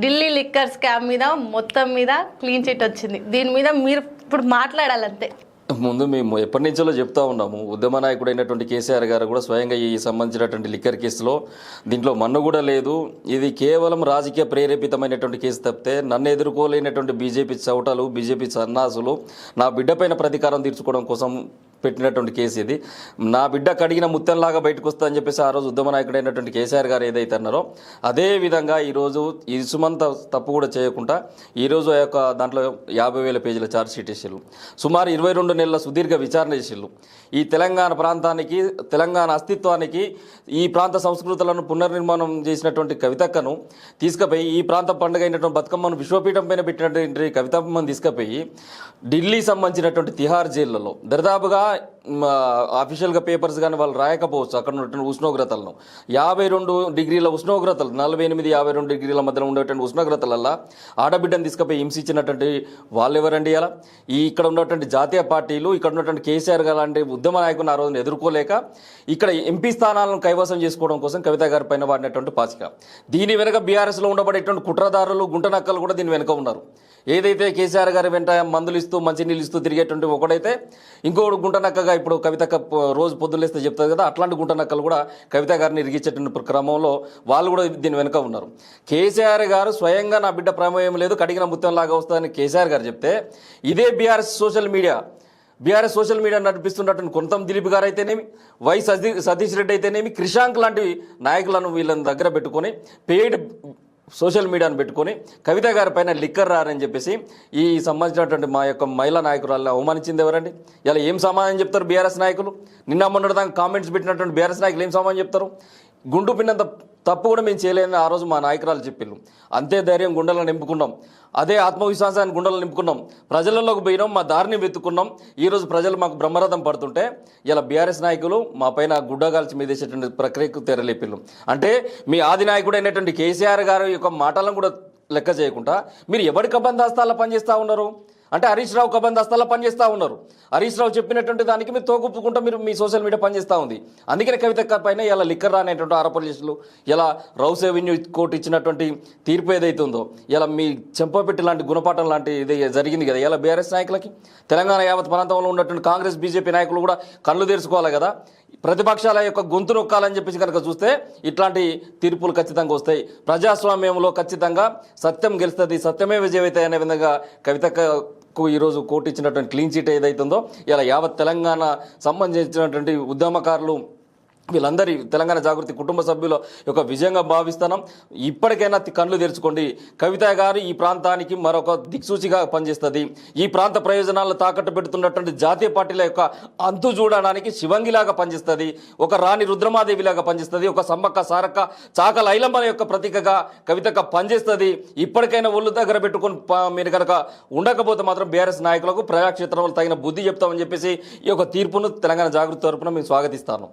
Delhi liquor scam మీద మొత్తం మీద క్లీన్ చిట్ వచ్చింది. దీని మీద మీరు ఇప్పుడు మాట్లాడాలంతే. ముందు మేము ఎప్పటి నుంచో చెప్తా ఉన్నాము, ఉద్యమ నాయకుడైనటువంటి కేసీఆర్ గారు కూడా స్వయంగా ఈ సంబంధించినటువంటి లిక్కర్ కేసులో దీంట్లో మన్ను కూడా లేదు, ఇది కేవలం రాజకీయ ప్రేరేపితమైనటువంటి కేసు తప్పితే నన్ను ఎదుర్కోలేనటువంటి బీజేపీ చౌటలు, బీజేపీ సన్నాసులు నా బిడ్డపైన ప్రతీకారం తీర్చుకోవడం కోసం పెట్టినటువంటి కేసు ఇది. నా బిడ్డ కడిగిన ముత్యంలాగా బయటకు వస్తా అని చెప్పేసి ఆ రోజు ఉద్యమ నాయకుడైనటువంటి కేసీఆర్ గారు ఏదైతే అన్నారో అదే విధంగా ఈరోజు ఇసుమంత తప్పు కూడా చేయకుండా ఈరోజు ఆ యొక్క దాంట్లో 50,000 పేజీల ఛార్జ్ షీట్ వేసిళ్ళు, సుమారు 22 నెలల సుదీర్ఘ విచారణ చేసిళ్ళు. ఈ తెలంగాణ ప్రాంతానికి, తెలంగాణ అస్తిత్వానికి, ఈ ప్రాంత సంస్కృతులను పునర్నిర్మాణం చేసినటువంటి కవితక్కను తీసుకుపోయి, ఈ ప్రాంత పండుగ అయినటువంటి బతుకమ్మను విశ్వపీఠం పైన పెట్టినటువంటి కవితమ్మను తీసుకుపోయి ఢిల్లీ సంబంధించినటువంటి తిహార్ జైళ్లలో దరిదాపుగా అఫీషియల్గా పేపర్స్ కానీ వాళ్ళు రాయకపోవచ్చు అక్కడ ఉన్నటువంటి ఉష్ణోగ్రతలను 52 డిగ్రీల ఉష్ణోగ్రతలు, 48-52 డిగ్రీల మధ్యలో ఉండేటువంటి ఉష్ణోగ్రతలల్లో ఆడబిడ్డను తీసుకుపోయి హింసించినటువంటి వాళ్ళు ఎవరండి? అలా ఇక్కడ ఉన్నటువంటి జాతీయ పార్టీలు, ఇక్కడ ఉన్నటువంటి కేసీఆర్ గారు లాంటి ఉద్యమ నాయకులను ఆ రోజున ఎదుర్కోలేక ఇక్కడ ఎంపీ స్థానాలను కైవసం చేసుకోవడం కోసం కవిత గారి పైన వాడినటువంటి పాచిక. దీని వెనుక బీఆర్ఎస్లో ఉండబడేటువంటి కుట్రదారులు, గుంటనక్కలు కూడా దీని వెనుక ఉన్నారు. ఏదైతే కేసీఆర్ గారి వెంట మందులు ఇస్తూ మంచినీళ్ళు ఇస్తూ తిరిగేటువంటి ఒకడైతే ఇంకొకటి గుంటనక్కగా ఇప్పుడు కవితక్క రోజు పొద్దులేస్తే చెప్తారు కదా, అట్లాంటి గుంటనక్కలు కూడా కవిత గారిని ఇరిగించేటువంటి క్రమంలో వాళ్ళు కూడా దీని వెనుక ఉన్నారు. కేసీఆర్ గారు స్వయంగా నా బిడ్డ ప్రమేయం లేదు, కడిగిన ముత్యంలాగా వస్తుందని కేసీఆర్ గారు చెప్తే ఇదే బీఆర్ఎస్ సోషల్ మీడియా నడిపిస్తున్నటువంటి కొంతం దిలీప్ గారు అయితేనేమి, వై సతీష్ రెడ్డి అయితేనేమి, క్రిషాంక్ లాంటి నాయకులను వీళ్ళని దగ్గర పెట్టుకొని పెయిడ్ సోషల్ మీడియాను పెట్టుకొని కవిత గారి పైన లిక్కర్ రారని చెప్పేసి ఈ సంబంధించినటువంటి మా యొక్క మహిళా నాయకురాలను అవమానించింది ఎవరండి? ఇలా ఏం సమాధానం చెప్తారు బీఆర్ఎస్ నాయకులు? నిన్న మొన్నటిదాకా కామెంట్స్ పెట్టినటువంటి బీఆర్ఎస్ నాయకులు ఏం సమాధానం చెప్తారు? గుండు పిన్నంత తప్పు కూడా మేము చేయలేదని ఆ రోజు మా నాయకురాలు చెప్పిళ్ళు. అంతే ధైర్యం గుండెలను నింపుకున్నాం, అదే ఆత్మవిశ్వాసాన్ని గుండెలను నింపుకున్నాం, ప్రజలలోకి పోయినాం, మా దారిని వెతుక్కున్నాం. ఈరోజు ప్రజలు మాకు బ్రహ్మరథం పడుతుంటే ఇలా బీఆర్ఎస్ నాయకులు మా పైన గుడ్డగాల్చి మీదేసేటువంటి ప్రక్రియకు తెరలేపిళ్ళు. అంటే మీ ఆది నాయకుడు అయినటువంటి కేసీఆర్ గారి యొక్క మాటలను కూడా లెక్క చేయకుండా మీరు ఎవరి కబంధాస్తాల్లో పనిచేస్తూ ఉన్నారు? అంటే హరీష్ రావు కబంధాస్తాల్లో పనిచేస్తూ ఉన్నారు. హరీష్ రావు చెప్పినటువంటి దానికి మీరు తోగుపుకుంటూ మీరు మీ సోషల్ మీడియా పనిచేస్తూ ఉంది. అందుకనే కవిత పైన ఇలా లిక్కర్ రానేటువంటి ఆరోపణలు, ఇలా రౌస్ రెవెన్యూ కోర్టు ఇచ్చినటువంటి తీర్పు ఏదైతే ఉందో, ఇలా మీ చెంపపెట్టి లాంటి గుణపాఠం లాంటి ఇది జరిగింది కదా ఇలా బీఆర్ఎస్ నాయకులకి. తెలంగాణ యావత్ ప్రాంతంలో ఉన్నటువంటి కాంగ్రెస్ బీజేపీ నాయకులు కూడా కళ్ళు తెరుచుకోవాలి కదా. ప్రతిపక్షాల యొక్క గొంతు నొక్కాలని చెప్పేసి కనుక చూస్తే ఇట్లాంటి తీర్పులు ఖచ్చితంగా వస్తాయి. ప్రజాస్వామ్యంలో ఖచ్చితంగా సత్యం గెలుస్తుంది, సత్యమే విజయమైతే అనే విధంగా కవితకు ఈరోజు కోర్టు ఇచ్చినటువంటి క్లీన్ చీట్ ఏదైతుందో ఇలా యావత్ తెలంగాణ సంబంధించినటువంటి ఉద్యమకారులు వీళ్ళందరి తెలంగాణ జాగృతి కుటుంబ సభ్యుల యొక్క విజయంగా భావిస్తున్నాం. ఇప్పటికైనా కళ్ళు తెరుచుకోండి. కవిత గారు ఈ ప్రాంతానికి మరొక దిక్సూచిగా పనిచేస్తుంది. ఈ ప్రాంత ప్రయోజనాలను తాకట్టు పెడుతున్నటువంటి జాతీయ పార్టీల యొక్క అంతు చూడడానికి శివంగిలాగా పనిచేస్తుంది, ఒక రాణి రుద్రమాదేవిలాగా పనిచేస్తుంది, ఒక సమ్మక్క సారక్క చాకల ఐలమ్మ యొక్క ప్రతీకగా కవితగా పనిచేస్తుంది. ఇప్పటికైనా ఒళ్ళు దగ్గర పెట్టుకుని మీరు కనుక ఉండకపోతే మాత్రం బీఆర్ఎస్ నాయకులకు ప్రజాక్షేత్రంలో తగిన బుద్ధి చెప్తామని చెప్పేసి ఈ యొక్క తీర్పును తెలంగాణ జాగృతి తరపున మేము స్వాగతిస్తాను.